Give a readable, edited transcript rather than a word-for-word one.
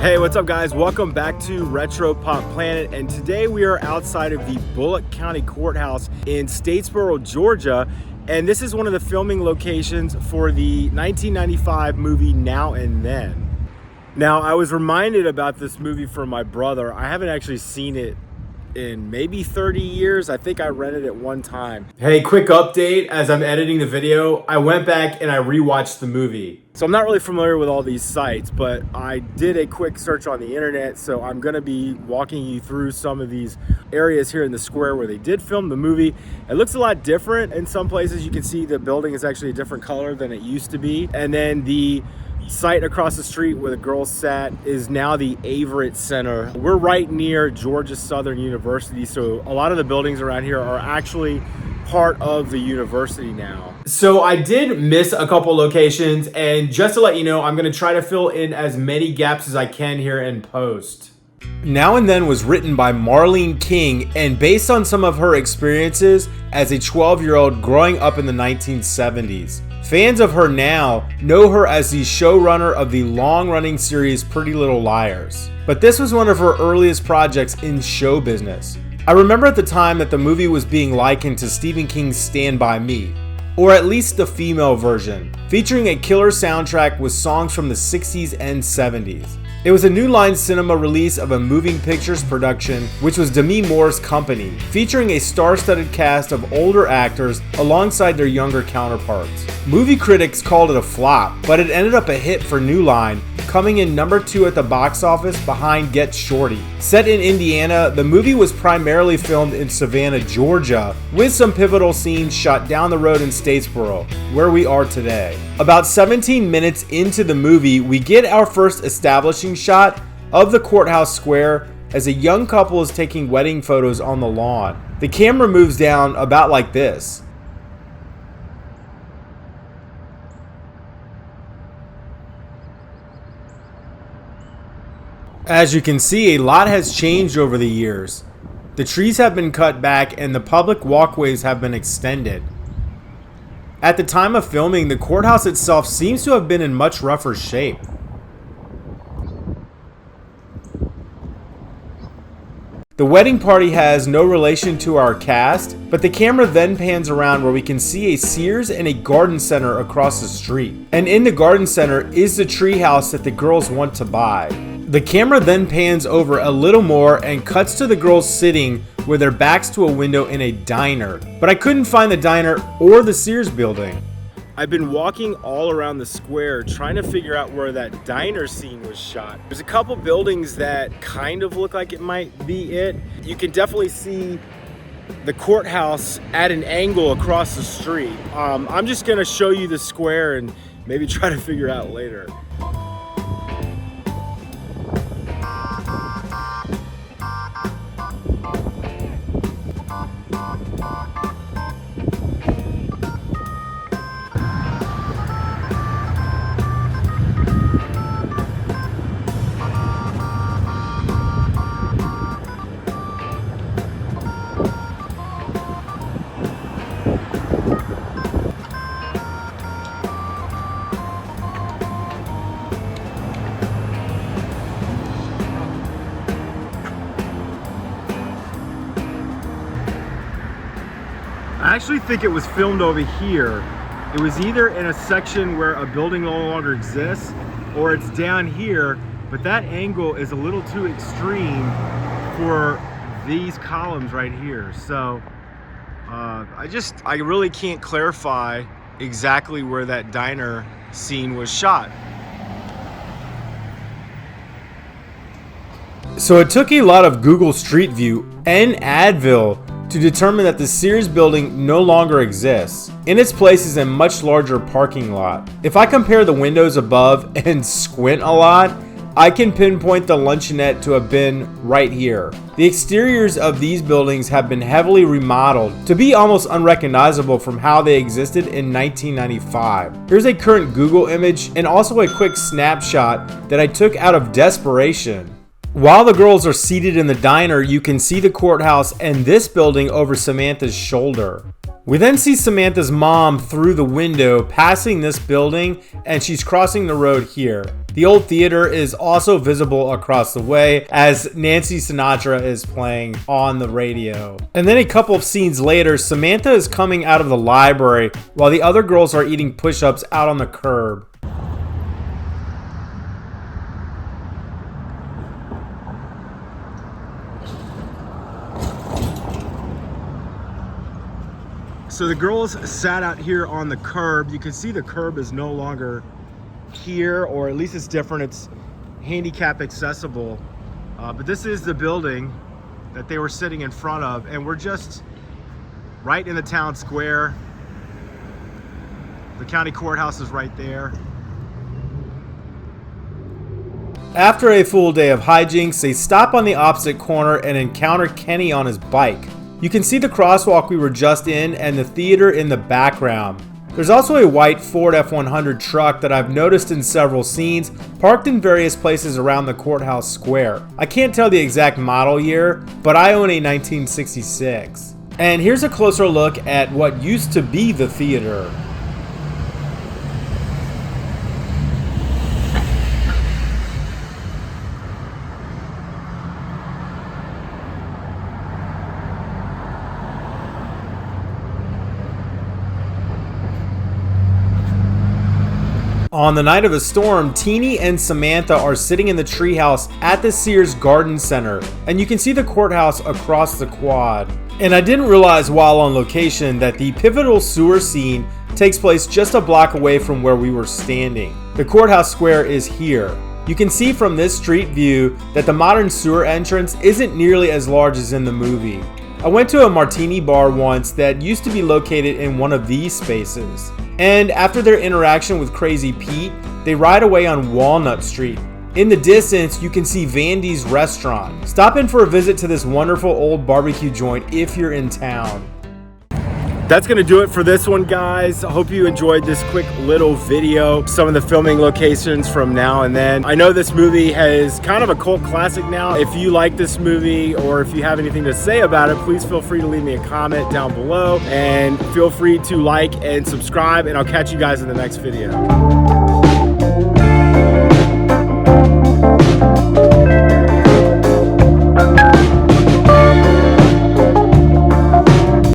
Hey, what's up guys? Welcome back to Retro Pop Planet, and today we are outside of the Bullock County Courthouse in Statesboro, Georgia, and this is one of the filming locations for the 1995 movie Now and Then. Now, I was reminded about this movie from my brother. I haven't actually seen it in maybe 30 years. I think I rented it one time. Hey, quick update. As I'm editing the video, I went back and I rewatched the movie. So I'm not really familiar with all these sites, but I did a quick search on the internet, so I'm gonna be walking you through some of these areas here in the square where they did film the movie. It looks a lot different in some places. You can see the building is actually a different color than it used to be. And then the site across the street where the girls sat is now the Averett Center. We're right near Georgia Southern University, so a lot of the buildings around here are actually part of the university now. So I did miss a couple locations, and just to let you know, I'm gonna try to fill in as many gaps as I can here in post. Now and Then was written by Marlene King and based on some of her experiences as a 12-year-old growing up in the 1970s. Fans of her now know her as the showrunner of the long-running series Pretty Little Liars. But this was one of her earliest projects in show business. I remember at the time that the movie was being likened to Stephen King's Stand By Me, or at least the female version, featuring a killer soundtrack with songs from the 60s and 70s. It was a New Line Cinema release of a moving pictures production, which was Demi Moore's company, featuring a star-studded cast of older actors alongside their younger counterparts. Movie critics called it a flop, but it ended up a hit for New Line, coming in number 2 at the box office behind Get Shorty. Set in Indiana, the movie was primarily filmed in Savannah, Georgia, with some pivotal scenes shot down the road in Statesboro, where we are today. About 17 minutes into the movie, we get our first establishing shot of the courthouse square as a young couple is taking wedding photos on the lawn. The camera moves down about like this. As you can see, a lot has changed over the years. The trees have been cut back and the public walkways have been extended. At the time of filming, the courthouse itself seems to have been in much rougher shape. The wedding party has no relation to our cast, but the camera then pans around where we can see a Sears and a garden center across the street. And in the garden center is the treehouse that the girls want to buy. The camera then pans over a little more and cuts to the girls sitting with their backs to a window in a diner. But I couldn't find the diner or the Sears building. I've been walking all around the square trying to figure out where that diner scene was shot. There's a couple buildings that kind of look like it might be it. You can definitely see the courthouse at an angle across the street. I'm just gonna show you the square and maybe try to figure out later. I actually think it was filmed over here. It was either in a section where a building no longer exists, or it's down here, but that angle is a little too extreme for these columns right here. So I really can't clarify exactly where that diner scene was shot. So it took a lot of Google Street View and Advil to determine that the Sears building no longer exists. In its place is a much larger parking lot. If I compare the windows above and squint a lot, I can pinpoint the luncheonette to have been right here. The exteriors of these buildings have been heavily remodeled to be almost unrecognizable from how they existed in 1995. Here's a current Google image and also a quick snapshot that I took out of desperation. While the girls are seated in the diner, you can see the courthouse and this building over Samantha's shoulder. We then see Samantha's mom through the window passing this building, and she's crossing the road here. The old theater is also visible across the way as Nancy Sinatra is playing on the radio. And then a couple of scenes later, Samantha is coming out of the library while the other girls are eating push-ups out on the curb. So the girls sat out here on the curb. You can see the curb is no longer here, or at least it's different. It's handicap accessible. But this is the building that they were sitting in front of, and we're just right in the town square. The county courthouse is right there. After a full day of hijinks, they stop on the opposite corner and encounter Kenny on his bike. You can see the crosswalk we were just in and the theater in the background. There's also a white Ford F-100 truck that I've noticed in several scenes, parked in various places around the courthouse square. I can't tell the exact model year, but I own a 1966. And here's a closer look at what used to be the theater. On the night of a storm, Teeny and Samantha are sitting in the treehouse at the Sears Garden Center, and you can see the courthouse across the quad. And I didn't realize while on location that the pivotal sewer scene takes place just a block away from where we were standing. The courthouse square is here. You can see from this street view that the modern sewer entrance isn't nearly as large as in the movie. I went to a martini bar once that used to be located in one of these spaces. And after their interaction with Crazy Pete, they ride away on Walnut Street. In the distance, you can see Vandy's restaurant. Stop in for a visit to this wonderful old barbecue joint if you're in town. That's gonna do it for this one, guys. I hope you enjoyed this quick little video, some of the filming locations from now and then. I know this movie is kind of a cult classic now. If you like this movie or if you have anything to say about it, please feel free to leave me a comment down below, and feel free to like and subscribe, and I'll catch you guys in the next video.